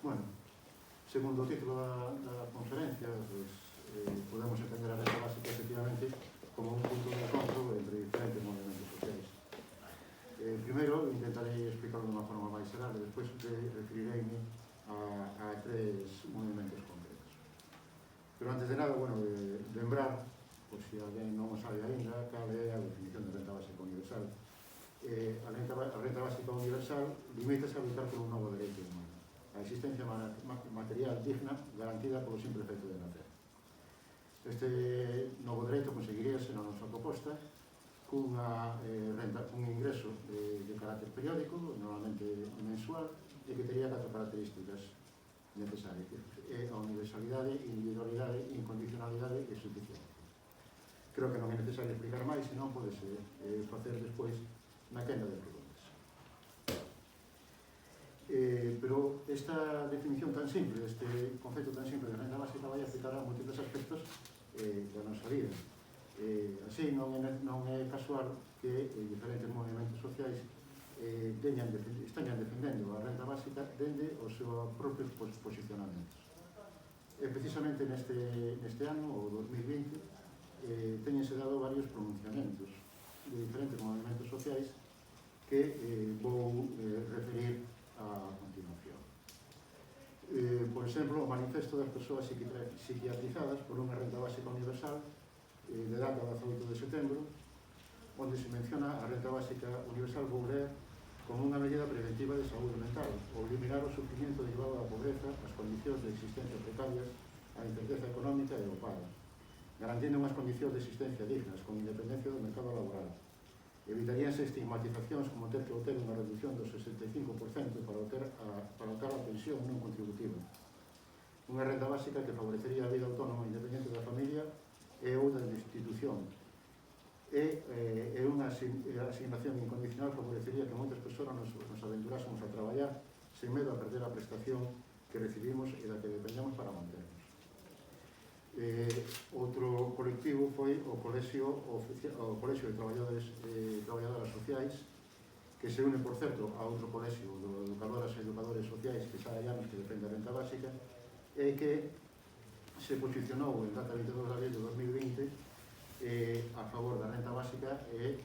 Bueno, segundo o título da conferencia, podemos entender a renta básica efectivamente como un punto de encontro entre diferentes movimentos sociais. Primeiro, intentarei explicarlo de unha forma máis xeral e despois referireime a tres movimentos concretos. Pero antes de nada, bueno, lembrar, por se alguén non o sabe ainda, cal é a definición de renta básica universal. A renta básica universal limítase a lutar por un novo dereito humano, a existencia material digna garantida polo simple feito de nacer. Este novo dereito conseguiríase na nosa proposta cun ingreso de carácter periódico, normalmente mensual, e que teria 4 características necesarias: a universalidade, individualidade, incondicionalidade e suficiencia. Creo que non é necesario explicar máis, senón podese facer despois na quenda de preguntas. Pero esta definición tan simple, este concepto tan simple de renta básica vai afectar a múltiples aspectos da nosa vida. Así, non é casual que diferentes movimentos sociais esteñan defendendo a renta básica dende os seus propios posicionamentos. Precisamente neste ano, o 2020, teñense dado varios pronunciamentos de diferentes movimentos sociais que vou referir a continuación. Por exemplo, o manifesto das persoas psiquiatrizadas por unha renta básica universal de data 18 de setembro, onde se menciona a renta básica universal vou ler como unha medida preventiva de saúde mental, ou eliminar o sufrimiento derivado da pobreza, as condicións de existencia precarias, a incerteza económica e o paro, garantindo unhas condicións de existencia dignas, con independencia do mercado laboral. Evitaríanse estigmatizacións como ter que obter unha reducción do 65% para optar a pensión non contributiva. Unha renta básica que favorecería a vida autónoma independente da familia e ou da institución. E unha asignación incondicional favorecería que moitas persoas nos aventurásemos a traballar sen medo a perder a prestación que recibimos e da que dependemos para manternos. Outro colectivo foi o Colexio de Traballadoras Sociais, que se une, por certo, a outro colexio de educadoras e educadores sociais que xa hai anos que defende a renta básica e que se posicionou en data 22 de abril de 2020 a favor da renta básica e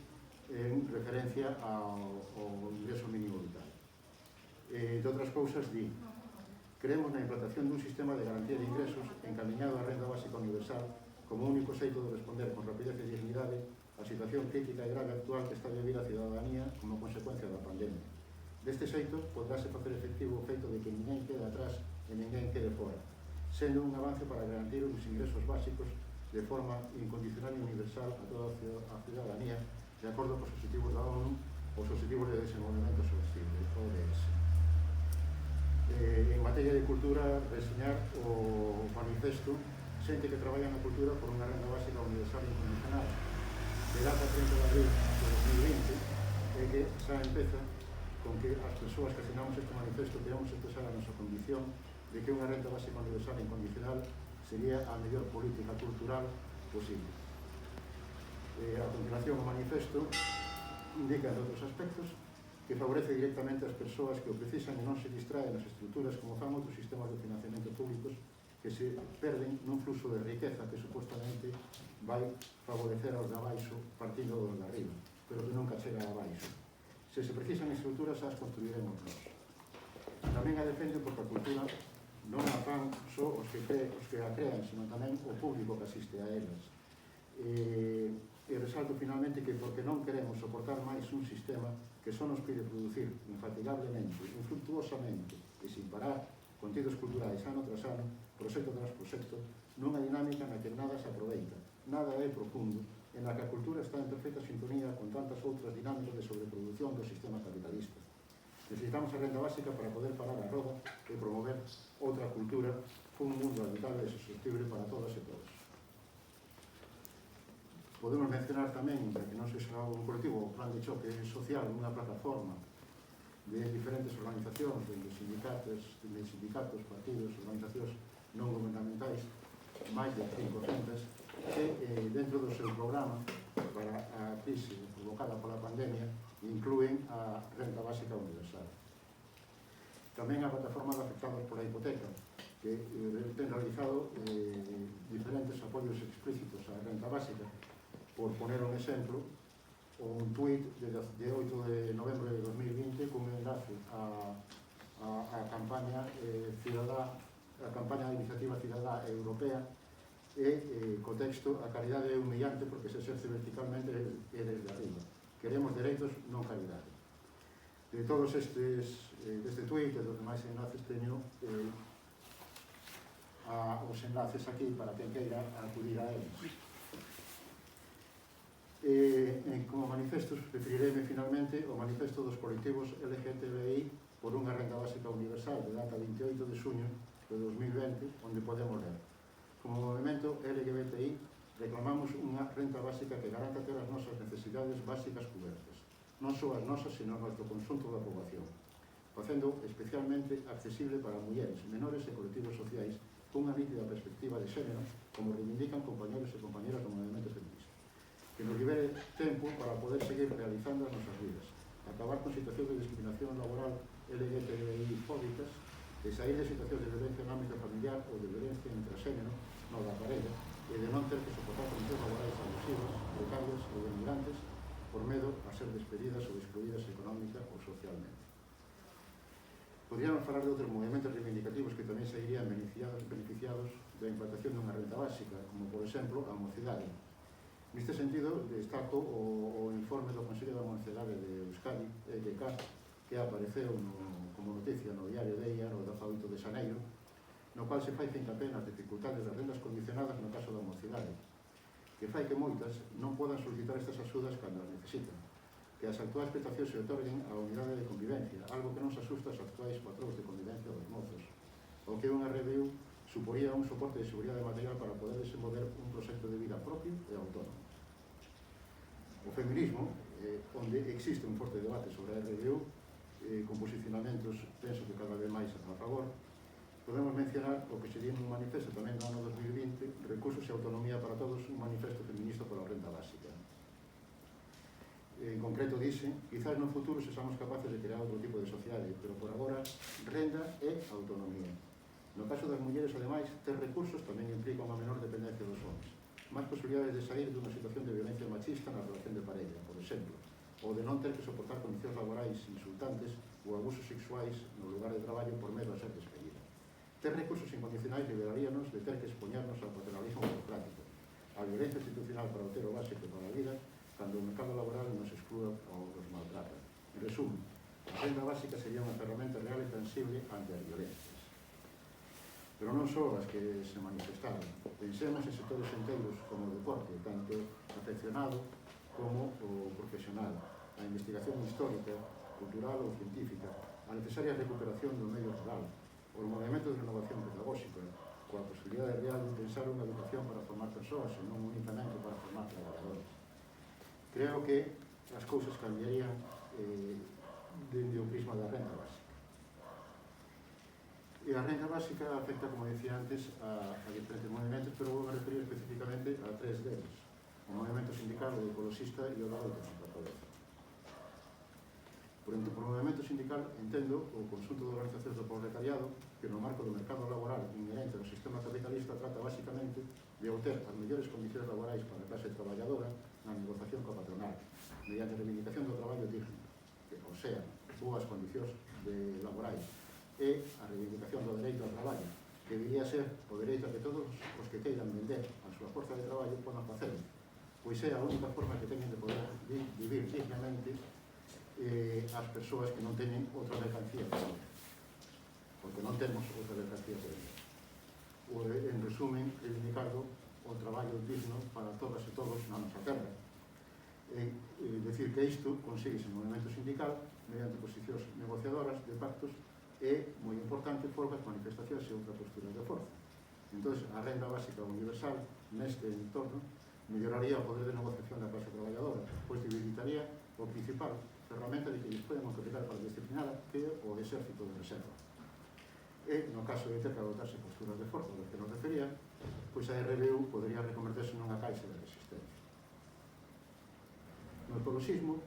en referencia ao ingreso mínimo vital. De outras cousas, di: creemos na implantación dun sistema de garantía de ingresos encaminhado á renda básica universal como único xeito de responder con rapidez e dignidade a situación crítica e grave actual que está a vivir a cidadanía como consecuencia da pandemia. Deste xeito, podráse facer efectivo o feito de que ninguén quede atrás e ninguén quede fora, sendo un avance para garantir os ingresos básicos de forma incondicional e universal a toda a cidadanía, de acordo cos objetivos da ONU, os objetivos de desenvolvemento sostenible, ODS. En materia de cultura, reseñar o manifesto xente que traballa na cultura por unha renda básica universal e incondicional, de data 30 de abril de 2020, e que xa empeza con que as persoas que asinamos este manifesto queremos expresar a nosa condición de que unha renta básica universal e incondicional sería a mellor política cultural posible. A continuación, o manifesto indica de outros aspectos que favorece directamente as persoas que o precisan e non se distraen nas estruturas como fan outros sistemas de financiamento públicos que se perden nun fluxo de riqueza que supostamente vai favorecer aos de abaixo partindo dos de arriba, pero que nunca chega a abaixo. Se se precisan estruturas, as construiremos nós. Tamén a defende porque a cultura non a fan só os que a crean, sino tamén o público que asiste a elas. E resalto finalmente que porque non queremos soportar máis un sistema que só nos pide producir infatigablemente, infructuosamente e sin parar contidos culturais ano tras ano, proxecto tras proxecto, nunha dinámica na que nada se aproveita, nada é profundo, en la que a cultura está en perfecta sintonía con tantas outras dinámicas de sobreproducción do sistema capitalista. Necesitamos a renda básica para poder parar a roda e promover outra cultura con un mundo habitable e sostenible para todas e todos. Podemos mencionar tamén, para que non sexa un colectivo, o plan de choque social, unha plataforma de diferentes organizacións, de sindicatos, partidos, organizacións non gubernamentais, máis de 500, que dentro do seu programa para a crise provocada pola pandemia inclúen a renta básica universal. Tamén a plataforma de afectados pola hipoteca, que ten realizado diferentes apoios explícitos á renta básica. Por poner un exemplo, un tuit de 8 de novembro de 2020 cun enlace a campaña cidadá, a campaña de iniciativa cidadá europea, e co texto: a caridade é humillante porque se exerce verticalmente e desde arriba. Queremos dereitos, non caridade. De todos estes, deste tuit e dos demais enlaces, teño os enlaces aquí para quen queira acudir a eles. Como manifestos, referireme finalmente ao manifesto dos colectivos LGTBI por unha renda básica universal de data 28 de xuño de 2020, onde podemos ler: como movimento LGBTI reclamamos unha renta básica que garanta ter as nosas necesidades básicas cubertas, non só as nosas, sino o noso conxunto da poboación, facendo especialmente accesible para mulleres, menores e colectivos sociais cunha nítida perspectiva de xénero, como reivindican compañeros e compañeras do movimento feminista. Que nos libere tempo para poder seguir realizando as nosas vidas, acabar con situacións de discriminación laboral LGTBI fóbicas, de sair de situacións de violencia no ámbito familiar ou de violencia intrasexénero no da parella, e de non ter que soportar condicións laborais abusivas, precarias ou denigrantes por medo a ser despedidas ou excluídas económica ou socialmente. Podríamos falar de outros movimentos reivindicativos que tamén sairían beneficiados da implantación dunha renta básica, como, por exemplo, a mocidade. Neste sentido, destaco o informe do Consello da Mocidade de Euskadi, EGK, que apareceu como noticia no diario de IAR o 18 de xaneiro, no cual se fai fincapé nas dificultades das rendas condicionadas no caso da mocidade, que fai que moitas non podan solicitar estas axudas cando as necesitan, que as actuais prestacións se otorguen á unidade de convivencia, algo que non se asusta aos actuais patrós de convivencia dos mozos, ou que unha RBU suporía un soporte de seguridade material para poder desenvolver un proxecto de vida propio e autónomo. O feminismo, onde existe un forte debate sobre a RBU, con posicionamentos, penso que cada vez máis a favor, podemos mencionar o que se di nun manifesto tamén no ano 2020, Recursos e Autonomía para Todos, un manifesto feminista pola renta básica. En concreto dice: quizás no futuro sexamos capaces de crear outro tipo de sociedade, pero por agora, renda e autonomía. No caso das mulleres, ademais, ter recursos tamén implica unha menor dependencia dos homens, máis posibilidades de sair dunha situación de violencia machista na relación de parella, por exemplo, ou de non ter que soportar condicións laborais insultantes ou abusos sexuais no lugar de traballo por medo a ser despedida. Ter recursos incondicionais liberaríanos de ter que expoñarnos ao paternalismo burocrático, a violencia institucional para o ter o básico para a vida, cando o mercado laboral nos exclúa ou nos maltrata. En resumen, a renda básica sería unha ferramenta real e tangible ante as violencias. Pero non só as que se manifestaron. Pensemos en sectores enteiros como o deporte, tanto afeccionado como o profesional, a investigación histórica, cultural ou científica, a necesaria recuperación do medio rural, o movimento de renovación pedagóxica, coa posibilidade real de pensar unha educación para formar persoas e non únicamente para formar traballadores. Creo que as cousas cambiarían dende o prisma da renda básica. E a renda básica afecta, como decía antes, a diferentes movimentos, pero vou referir especificamente a tres deles: o movimento sindical, o ecologista e o da loita contra a pobreza. Por movimento sindical entendo o conxunto de organizacións do proletariado que no marco do mercado laboral inherente ao sistema capitalista trata basicamente de obter as mellores condicións laborais para a clase traballadora na negociación coa patronal, mediante a reivindicación do traballo digno, ou sea, boas condicións laborais, e a reivindicación do dereito ao traballo, que debería ser o dereito a que todos os que queiran vender a súa forza de traballo podan facelo, pois é a única forma que teñen de poder vivir dignamente as persoas que non teñen outra mercancía que vender, porque non temos outra mercancía que vender. Ou, en resumen, reivindicando o traballo digno para todas e todos na nosa terra. Decir que isto consíguese no movimento sindical mediante posicións negociadoras de pactos e, moi importante, folgas, manifestacións e outras posturas de forza. Entón, a renda básica universal neste entorno melloraría o poder de negociación da clase traballadora, pois debilitaría o principal ferramenta de que dispoñen o capital para disciplinar que é o exército de reserva. E, no caso de ter que adoptarse posturas de forza das que nos refería, pois a RBU podería reconverterse nunha caixa de resistencia. No ecologismo,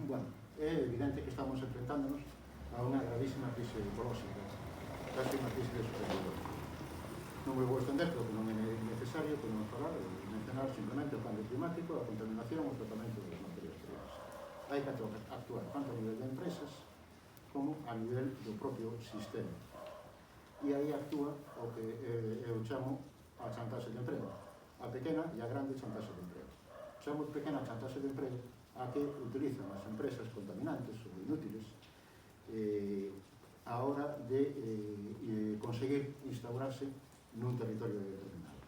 bueno, é evidente que estamos enfrentándonos a unha gravísima crise ecolóxica, casi unha crise de supervivencia. Non me vou extender, porque non é necesario, podemos falar e mencionar simplemente o cambio climático, a contaminación, o tratamento das materias primas. Hai que actuar tanto a nivel de empresas como a nivel do propio sistema. E aí actúa o que eu chamo a chantaxe de emprego, a pequena e a grande chantaxe de emprego. Chamo pequena chantaxe de emprego a que utilizan as empresas contaminantes ou inútiles a hora de conseguir instaurarse nun territorio determinado.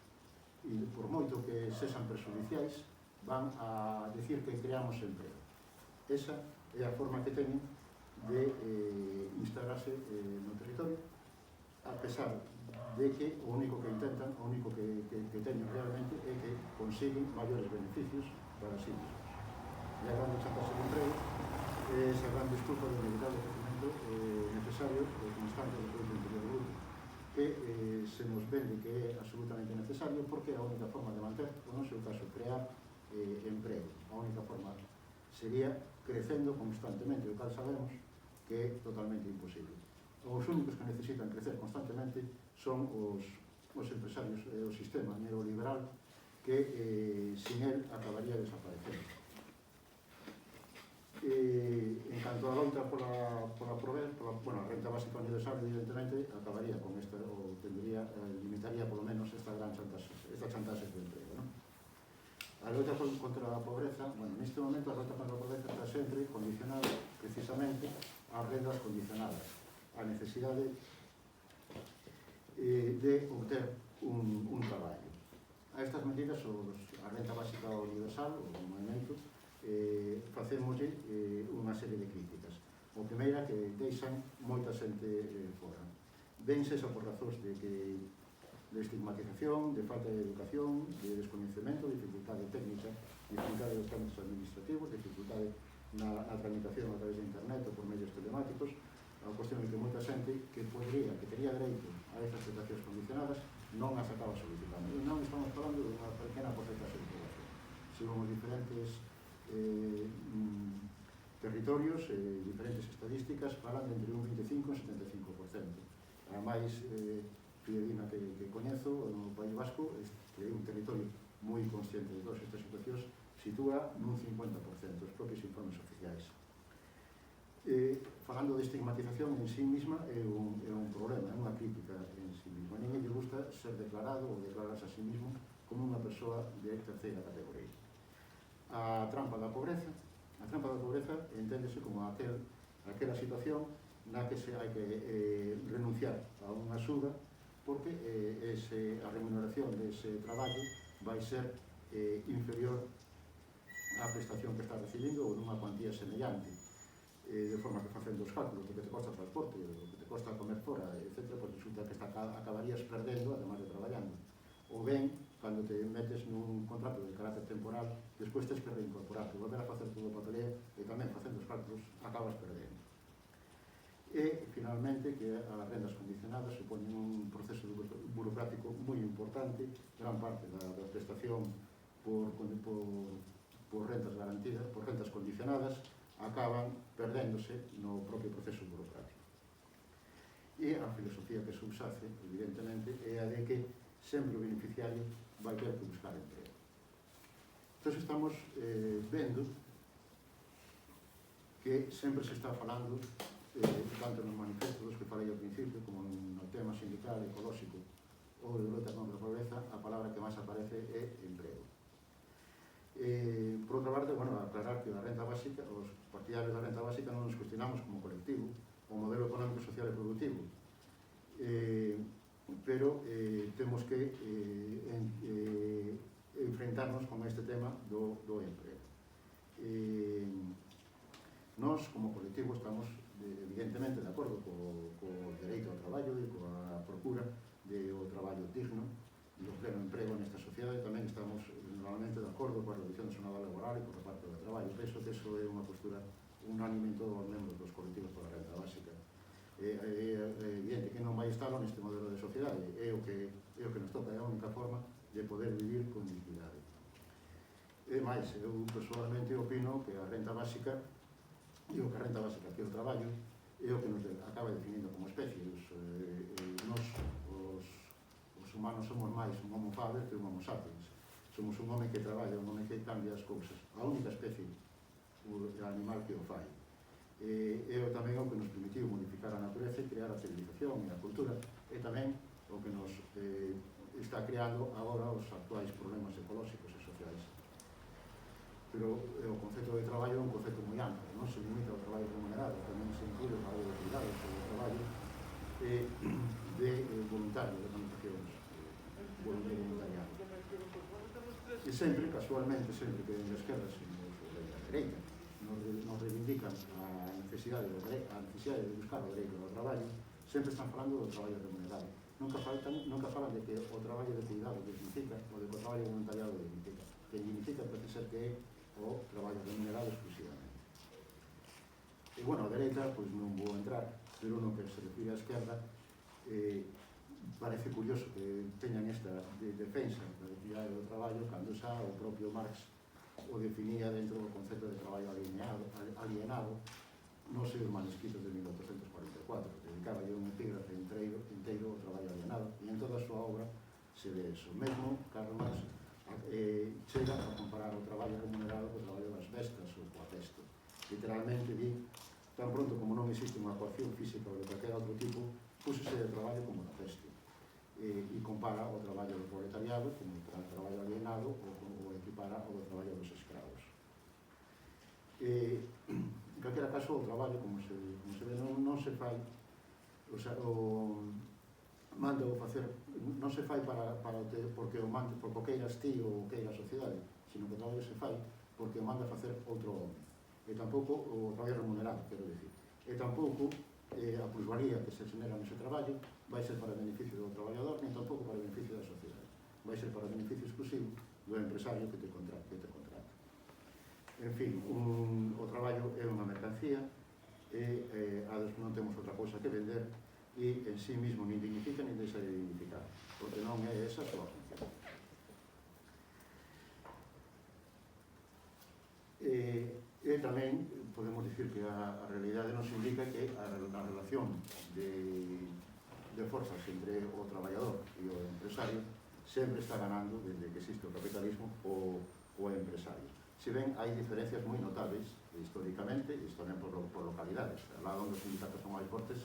E por moito que sexan perjudiciais, van a decir que creamos emprego. Esa é a forma que teñen de instalarse no territorio, a pesar de que o único que intentan, o único que teñen realmente é que consiguen maiores beneficios para sí mismos. E a grande chantaxe de emprego é esa gran disculpa do inevitable crecimiento necesario e constante do Produto Interior Bruto, que se nos vende que é absolutamente necesario porque é a única forma de manter, ou no seu caso, crear emprego. A única forma sería crecendo constantemente, o cal sabemos que é totalmente imposible. Os únicos que necesitan crecer constantemente son os empresarios, o sistema neoliberal que sin él acabaría desaparecendo. En canto a loita pola a renta básica universal, evidentemente, acabaría con esta, ou limitaría polo menos esta chantaxe de emprego, non? A loita contra a pobreza, neste momento a loita contra a pobreza está sempre condicionada precisamente ás rendas condicionadas, a necesidade de obter un traballo. A estas medidas, a renta básica universal, o movimento, facémoslle unha serie de críticas. O primeira, que deixan moita xente fora. Vense esa por razóns de estigmatización, de falta de educación, de descoñecemento, dificultade técnica, dificultade dos trámites administrativos, dificultade na tramitación a través de internet ou por medios telemáticos. A cuestión é que moita xente que tería dereito a esas prestacións condicionadas non as acaba solicitando. E non estamos falando de unha pequena porcentaxe de población. Según os diferentes territorios, diferentes estadísticas, falan entre un 25 e un 75%. A máis fidedigna que coñezo no País Vasco, que é un territorio moi consciente de todas estas situacións, sitúa nun 50%, os propios informes oficiais. Falando de estigmatización en sí misma é un problema, é unha crítica en sí misma. A ninguén lle gusta ser declarado ou declararse a sí mismo como unha persoa de terceira categoría. A trampa da pobreza enténdese como aquela situación na que se hai que renunciar a unha axuda porque a remuneración dese traballo vai ser inferior á prestación que está recibindo ou nunha cuantía semellante. De forma que facendo os cálculos do que te costa o transporte, do que te costa comer fora, etc., pois resulta que acabarías perdendo, además de traballando. Ou ben, cando te metes nun contrato de carácter temporal, despois tens que reincorporarte, volver a facer todo o papeleo e tamén facendo os cálculos acabas perdendo. E, finalmente, que as rendas condicionadas suponen un proceso burocrático moi importante, gran parte da prestación por rentas garantidas, por rentas condicionadas, acaban perdéndose no propio proceso burocrático. E a filosofía que subsace, evidentemente, é a de que sempre o beneficiario vai ter que buscar emprego. Entón estamos vendo que sempre se está falando, tanto nos manifestos que falei ao principio, como no tema sindical, ecolóxico ou de loita contra a pobreza, a palabra que máis aparece é emprego. Por outra parte, aclarar que a renta básica, os partidarios da renta básica non nos cuestionamos como colectivo o modelo económico, social e productivo, pero temos que enfrentarnos con este tema do emprego. Nós, como colectivo, estamos evidentemente de acordo co dereito ao traballo e coa procura do traballo digno do pleno emprego nesta sociedade. Tamén estamos normalmente de acordo coa reducción da jornada laboral e co reparto do traballo. Penso que iso é unha postura unánime en todos os membros dos colectivos pola renta básica. É evidente que non vai estar neste modelo de sociedade, é o que nos toca, é a única forma de poder vivir con dignidade. E máis, eu personalmente opino que a renta básica, que o traballo, é o que nos acaba definindo como especie. Os humanos somos máis un homo faber que un homo sapiens. Somos un home que traballa, un home que cambia as cousas. A única especie, o animal que o fai. É tamén o que nos permitiu modificar a natureza e crear a civilización e a cultura. É tamén o que nos está creando agora os actuais problemas ecolóxicos e sociais. Pero o concepto de traballo é un concepto moi amplo, non se limita ao traballo remunerado, tamén se incluye o traballo de cuidados, o traballo de voluntario, de organizacións voluntariado. E sempre, casualmente, sempre que en la esquerda, sino sobre a dereita, nos reivindican a necesidade de buscar o dereito ao traballo, sempre están falando do traballo remunerado. Nunca falan de que o traballo de cuidado dignifica, ou de que o traballo voluntariado dignifica. Que dignifica parece ser que é o traballo remunerado exclusivamente. E, bueno, a dereita, pois non vou entrar, pero no que se refire á esquerda, parece curioso que teñan esta defensa da dignidade do traballo cando xa o propio Marx o definía dentro do concepto de traballo alienado nos seus manuscritos de 1844. Dedicaba un epígrafe inteiro ao traballo alienado e en toda a súa obra se ve eso. Mesmo Karl Marx chega a comparar o traballo remunerado co traballo das bestas ou coa peste. Literalmente di, tan pronto como non existe unha coacción física ou de calquera outro tipo, púsese de traballo como da peste. E compara o traballo do proletariado como o traballo alienado ou equipara o do traballo dos escravos. En calquera caso, o traballo, como se ve, non se fai, o sea, manda o facer, non se fai porque o queiras ti ou queira a sociedade, sino que o traballo se fai porque o manda facer outro home. E tampouco o traballo remunerado, quero dicir. E tampouco a plusvalía que se genera nese traballo vai ser para beneficio do traballador, nem tampouco para beneficio da sociedade. Vai ser para beneficio exclusivo do empresario que te contrata. En fin, o traballo é unha mercancía e non temos outra cousa que vender e en sí mismo nin dignifica nin deixa de dignificar, porque non é esa a súa función. E tamén podemos dicir que a realidade nos indica que a relación de forzas entre o traballador e o empresario sempre está ganando desde que existe o capitalismo o empresario. Se ven, hai diferencias moi notables históricamente e tamén por localidades. Ao lado onde os sindicatos son máis fortes,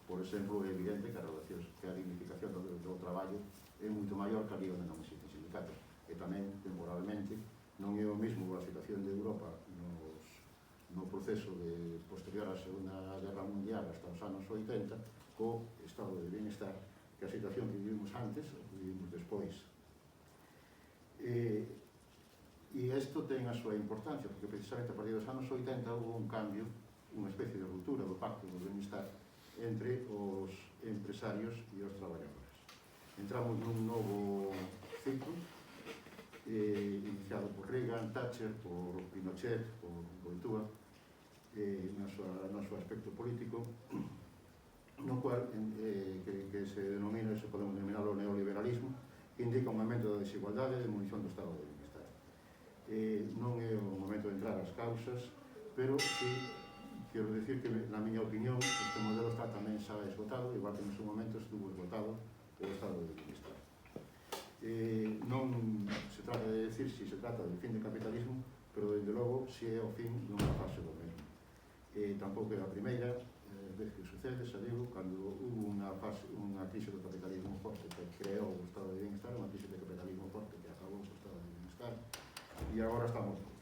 por exemplo, é evidente que a dignificación do traballo é moito maior que ali onde non existen sindicatos. E tamén, temporalmente, non é o mesmo a situación de Europa no proceso posterior á Segunda Guerra Mundial hasta os anos 80 co estado de bienestar que a situación que vivimos antes ou que vivimos despois. E isto ten a súa importancia porque precisamente a partir dos anos 80 houve un cambio, unha especie de ruptura do pacto do bienestar entre os empresarios e os traballadores. Entramos nun novo ciclo iniciado por Reagan, Thatcher, por Pinochet, por Boitúa, no seu aspecto político, no cual que se denomina, se podemos denominar o neoliberalismo, que indica un aumento da desigualdade e de demolición do estado de bienestar. Non é o momento de entrar ás causas, pero sí, quero dicir que, na miña opinión, este modelo está tamén xa esgotado, igual que en seu momento estuvo esgotado o estado de bienestar. Non se trata de decir si se trata del fin do capitalismo, pero, desde logo, si é o fin dunha fase do mesmo. Tampouco é a primeira vez que sucede, xa digo, cando hubo unha crise do capitalismo forte que creou o estado de bienestar, unha crise de capitalismo forte que acabou o estado de bienestar, e agora estamos juntos.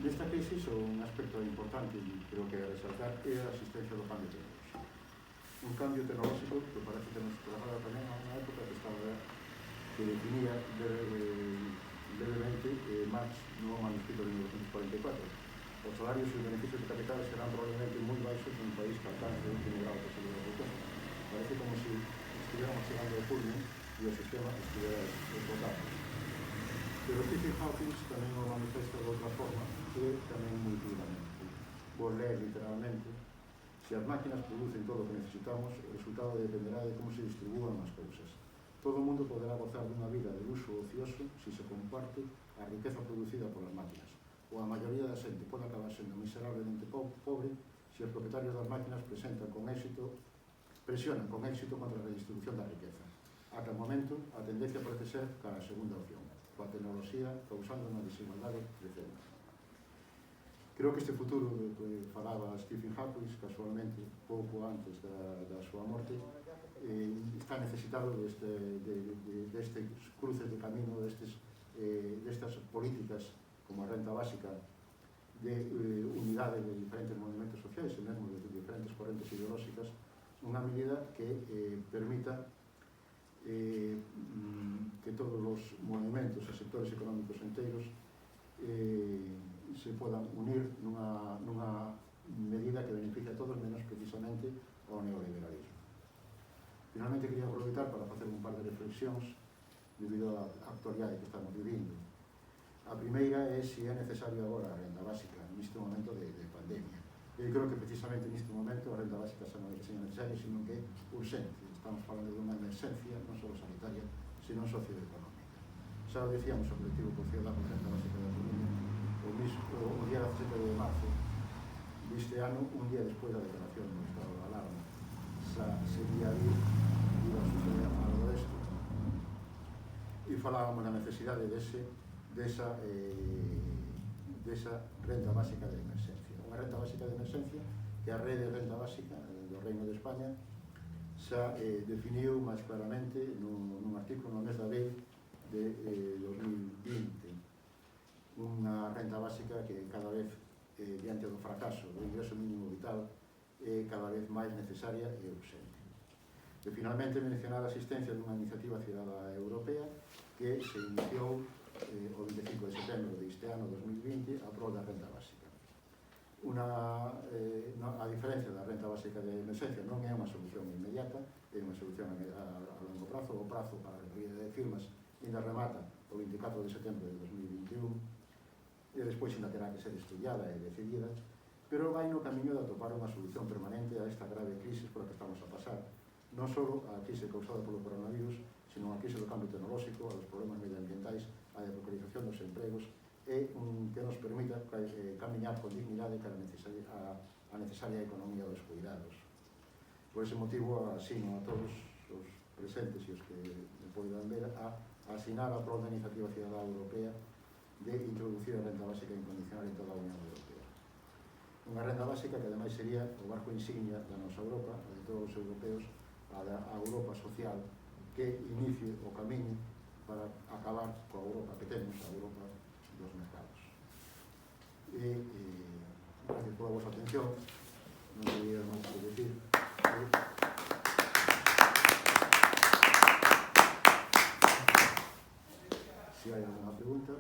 Nesta crise, un aspecto importante e creo que é resaltar é a existencia do cambio tecnolóxico. Un cambio tecnolóxico que parece que nos traslada tamén a unha época que definía brevemente Marx no manuscrito de 1944. Os salarios e os beneficios de capital serán probablemente moi baixos en un país que alcance un último grado de posibilidad de autónomo. Parece como se estuviéramos chegando ao culmen e o sistema estuviera esgotado. Pero Stephen Hawking tamén o manifesta de outra forma e tamén moi claramente. Vou ler literalmente: se as máquinas producen todo o que necesitamos, o resultado dependerá de como se distribúan as cousas. Todo o mundo poderá gozar dunha vida de luxo ocioso se se comparte a riqueza producida polas máquinas. Ou a maioría da xente pode acabar sendo miserablemente pobre se os propietarios das máquinas presionan con éxito contra a redistribución da riqueza. Ata o momento, a tendencia parece ser cara a segunda opción, coa tecnoloxía causando unha desigualdade crecente. Creo que este futuro do que falaba Stephen Hawking, casualmente, pouco antes da súa morte, está necesitado deste cruce de camino, destas políticas como a renta básica de unidade de diferentes movimentos sociais e mesmo de diferentes correntes ideolóxicas, unha medida que permita que todos os movimentos e sectores económicos enteiros se podan unir nunha medida que beneficia a todos menos precisamente ao neoliberalismo. Finalmente, quería aproveitar para facer un par de reflexións debido á actualidade que estamos vivindo. A primeira é se é necesario agora a renda básica neste momento de pandemia. Eu creo que precisamente neste momento a renda básica xa non é que seña necesaria, sino que é urgente. Estamos falando de unha emerxencia non só sanitaria, sino socioeconómica. Xa o decíamos o colectivo por Ciudad por Renda Básica da Coruña, o día 17 de marzo deste ano, un día despois da declaración do estado de alarma, xa sería ir a suceder algo desto, e falábamos da necesidade desa renda básica de emerxencia. Unha renda básica de emerxencia que a rede de renda básica do Reino de España xa definiu máis claramente nun artículo no mes de abril de 2020, unha renda básica que cada vez, diante do fracaso do ingreso mínimo vital, é cada vez máis necesaria e urgente. E finalmente mencionar a asistencia dunha iniciativa cidadá europea que se iniciou o 25 de setembro deste ano 2020 a prol da renda básica. A diferencia da renta básica de emerxencia non é unha solución inmediata, é unha solución a longo prazo. O prazo para a recollida de firmas ainda remata o 24 de setembro de 2021 e despois ainda terá que ser estudiada e decidida, pero vai no camiño de atopar unha solución permanente a esta grave crise pola que estamos a pasar, non só a crise causada polo coronavirus, sino a crise do cambio tecnolóxico, aos problemas medioambientais, a deslocalización dos empregos, e que nos permita camiñar con dignidade cara a necesaria economía dos cuidados. Por ese motivo, asino a todos os presentes e os que me poidan ver a asinar a prol da iniciativa cidadá europea de introducir a renta básica incondicional en toda a Unión Europea. Unha renta básica que ademais sería o barco insignia da nosa Europa, de todos os europeos, a Europa social, que inicie o camiño para acabar coa Europa que temos, a Europa dos mercados. Gracias pola vosa atención. Non teria máis que decir. Se hai alguna pregunta.